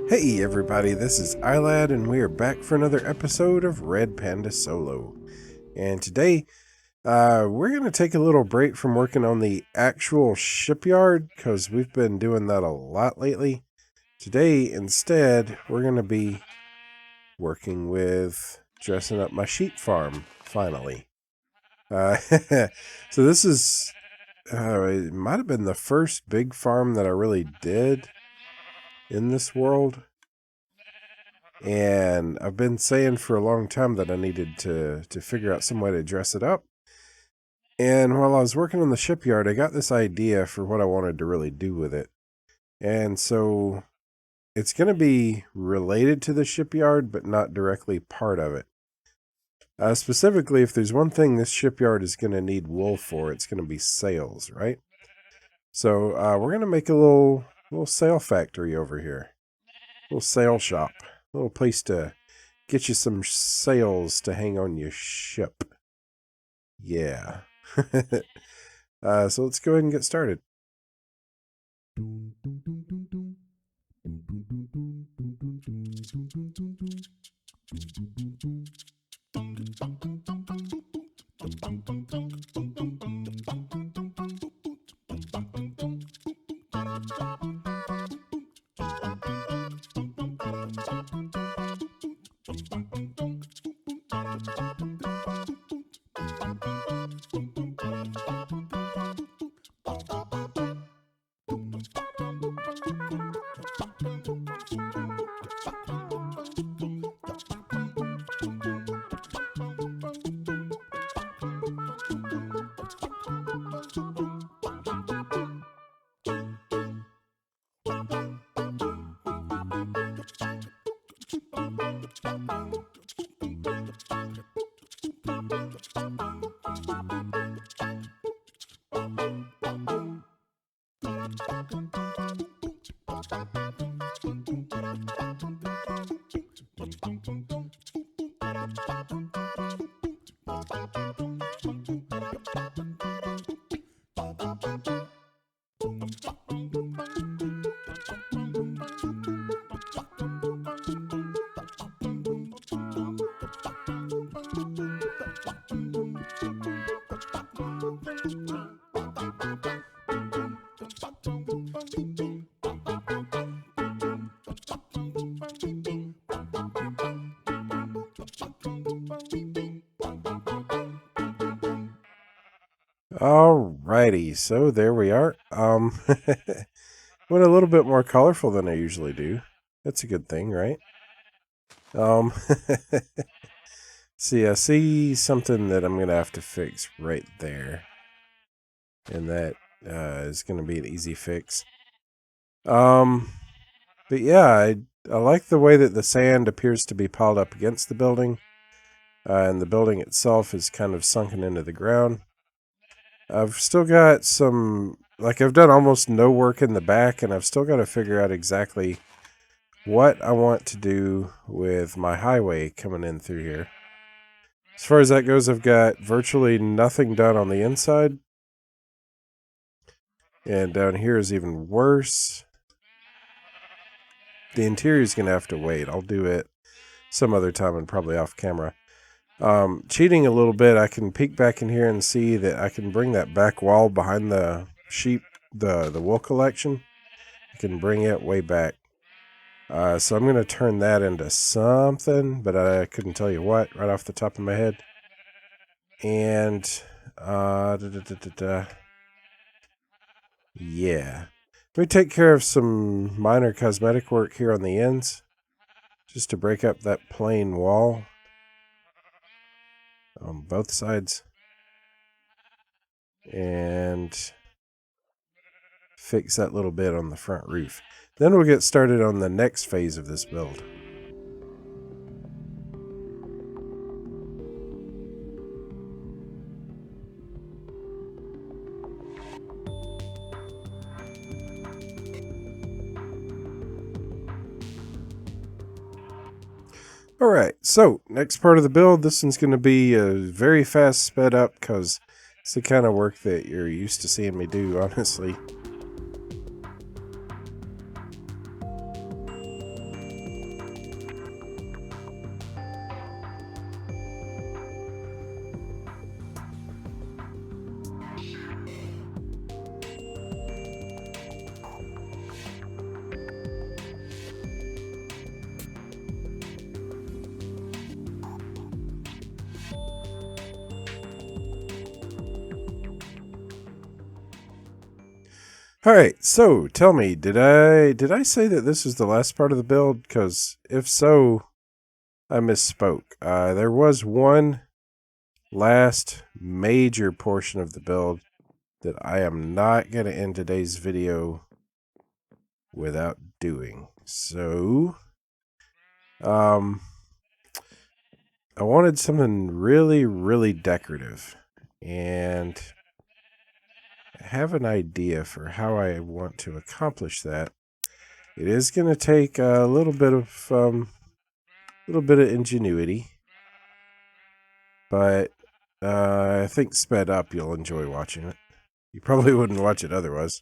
Hey everybody, this is iLad and we are back for another episode of Red Panda Solo. And today, we're going to take a little break from working on the actual shipyard because we've been doing that a lot lately. Today, instead, we're going to be working with dressing up my sheep farm, finally. So this is, it might have been the first big farm that I really did in this world. And I've been saying for a long time that I needed to figure out some way to dress it up. And while I was working on the shipyard, I got this idea for what I wanted to really do with it. And so it's going to be related to the shipyard, but not directly part of it. Specifically, if there's one thing this shipyard is going to need wool for, it's going to be sails, right? So we're going to make a little sail factory over here. Little sail shop. Little place to get you some sails to hang on your ship. Yeah. So let's go ahead and get started. Alrighty, so there we are. Went a little bit more colorful than I usually do. That's a good thing, right? See, I see something that I'm gonna have to fix right there, and that is gonna be an easy fix. But yeah, I like the way that the sand appears to be piled up against the building, and the building itself is kind of sunken into the ground. I've still got some, like I've done almost no work in the back, and I've still got to figure out exactly what I want to do with my highway coming in through here. As far as that goes, I've got virtually nothing done on the inside. And down here is even worse. The interior is going to have to wait. I'll do it some other time and probably off camera. Cheating a little bit, I can peek back in here and see that I can bring that back wall behind the sheep, the wool collection. I can bring it way back. So I'm going to turn that into something, but I couldn't tell you what right off the top of my head. And, yeah. Let me take care of some minor cosmetic work here on the ends, just to break up that plain wall on both sides. And fix that little bit on the front roof. Then we'll get started on the next phase of this build. Alright, so next part of the build, this one's going to be very fast sped up because it's the kind of work that you're used to seeing me do, honestly. All right, so tell me, did I say that this is the last part of the build? Because if so, I misspoke. There was one last major portion of the build that I am not going to end today's video without doing. So, I wanted something really, really decorative, and I have an idea for how I want to accomplish that. It is going to take a little bit of ingenuity, but I think sped up you'll enjoy watching it. You probably wouldn't watch it otherwise.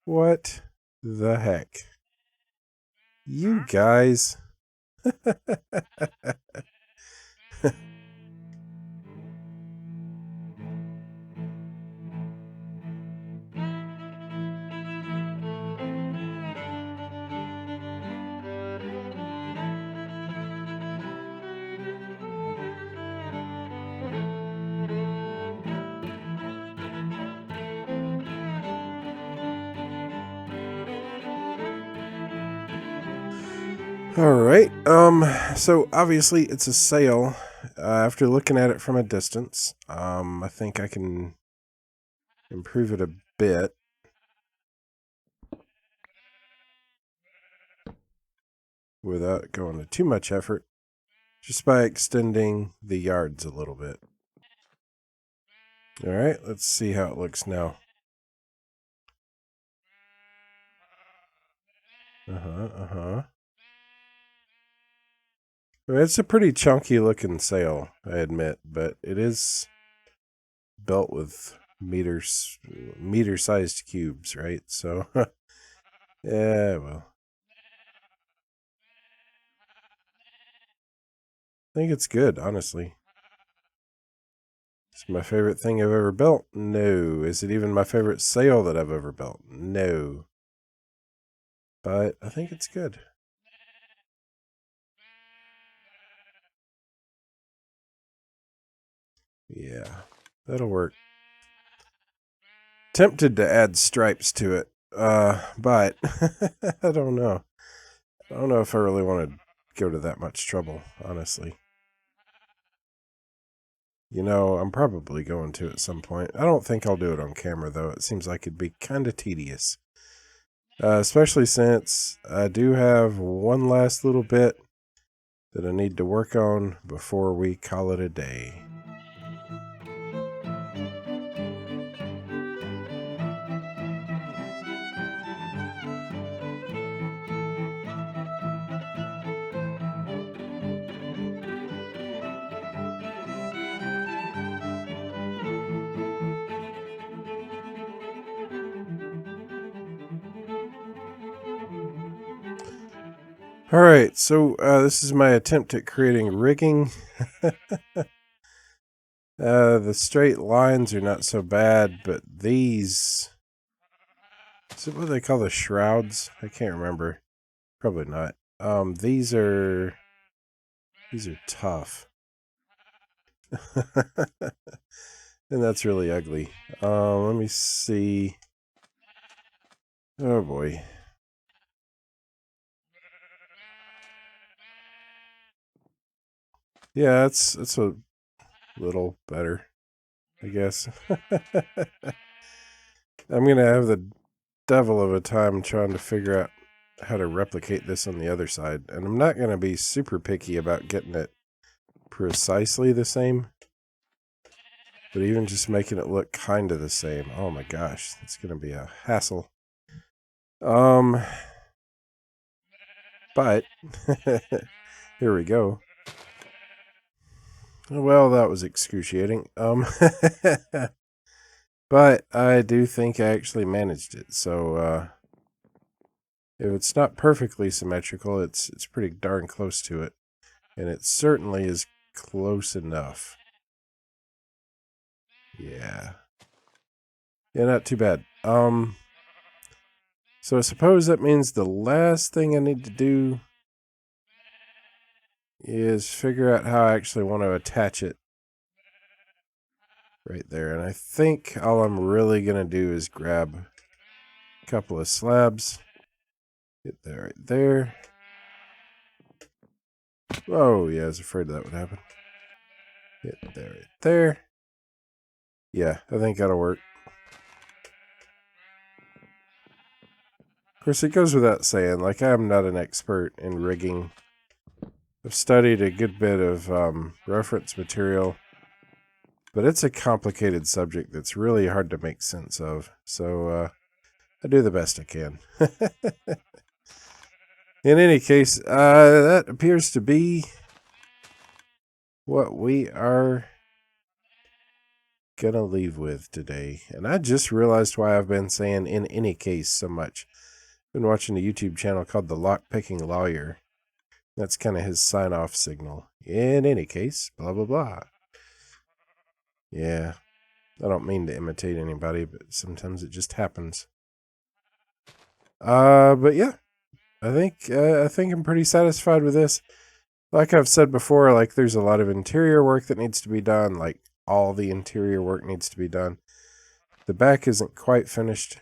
What the heck? You guys. All right. So obviously it's a sail. After looking at it from a distance, I think I can improve it a bit. Without going to too much effort, just by extending the yards a little bit. All right, let's see how it looks now. It's a pretty chunky looking sail, I admit, but it is built with meter-sized cubes, right? So, yeah, well. I think it's good, honestly. It's my favorite thing I've ever built? No. Is it even my favorite sail that I've ever built? No. But I think it's good. Yeah, that'll work. Tempted to add stripes to it, but I don't know. I don't know if I really want to go to that much trouble, honestly. You know, I'm probably going to at some point. I don't think I'll do it on camera, though. It seems like it'd be kind of tedious. Especially since I do have one last little bit that I need to work on before we call it a day. All right, so this is my attempt at creating rigging. The straight lines are not so bad, but these... Is it what they call the shrouds? I can't remember. Probably not. These are tough. And that's really ugly. Let me see. Oh boy. Yeah, it's a little better, I guess. I'm gonna have the devil of a time trying to figure out how to replicate this on the other side, and I'm not gonna be super picky about getting it precisely the same, but even just making it look kind of the same. Oh my gosh, it's gonna be a hassle. But here we go. Well, that was excruciating. But I do think I actually managed it. So if it's not perfectly symmetrical, it's pretty darn close to it, and it certainly is close enough. Yeah, not too bad. So I suppose that means the last thing I need to do is figure out how I actually want to attach it right there. And I think all I'm really going to do is grab a couple of slabs. Get that right there. Oh, yeah, I was afraid that would happen. Get that right there. Yeah, I think that'll work. Of course, it goes without saying, like, I'm not an expert in rigging. I've studied a good bit of reference material, but it's a complicated subject that's really hard to make sense of. So I do the best I can. In any case, that appears to be what we are gonna leave with today. And I just realized why I've been saying "in any case" so much. I've been watching a YouTube channel called The Lockpicking Lawyer. That's kind of his sign-off signal. In any case, blah, blah, blah. Yeah, I don't mean to imitate anybody, but sometimes it just happens. But yeah, I think I'm pretty satisfied with this. Like I've said before, like there's a lot of interior work that needs to be done. Like all the interior work needs to be done. The back isn't quite finished.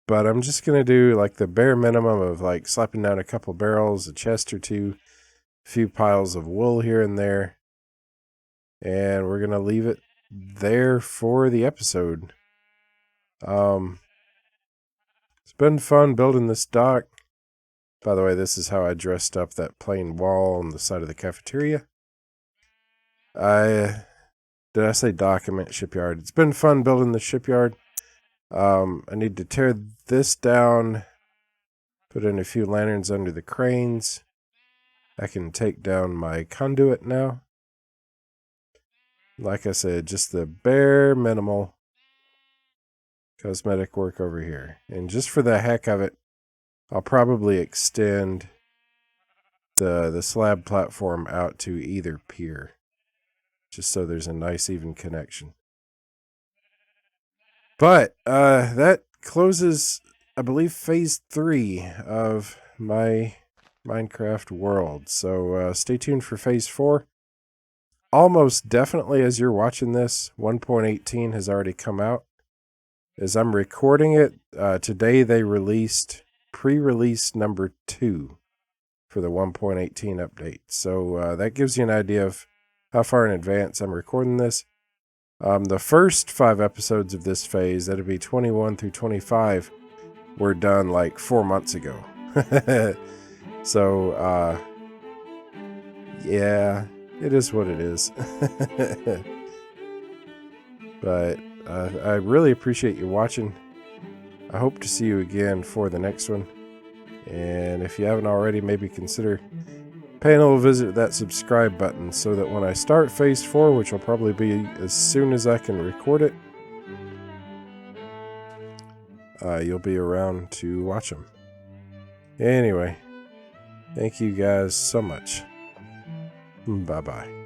But I'm just going to do like the bare minimum of like slapping down a couple barrels, a chest or two, a few piles of wool here and there. And we're going to leave it there for the episode. It's been fun building this dock. By the way, this is how I dressed up that plain wall on the side of the cafeteria. Did I say dock? I meant shipyard. It's been fun building the shipyard. I need to tear this down, put in a few lanterns under the cranes. I can take down my conduit now. Like I said, just the bare minimal cosmetic work over here. And just for the heck of it, I'll probably extend the slab platform out to either pier, just so there's a nice even connection. But that closes, I believe, phase 3 of my Minecraft world. So stay tuned for phase 4. Almost definitely, as you're watching this, 1.18 has already come out. As I'm recording it, today they released pre-release number 2 for the 1.18 update. So that gives you an idea of how far in advance I'm recording this. The first 5 episodes of this phase, that'd be 21 through 25, were done like 4 months ago. So, yeah, it is what it is. But I really appreciate you watching. I hope to see you again for the next one. And if you haven't already, maybe consider paying a little visit to that subscribe button so that when I start phase 4, which will probably be as soon as I can record it, you'll be around to watch them. Anyway, thank you guys so much. Bye-bye.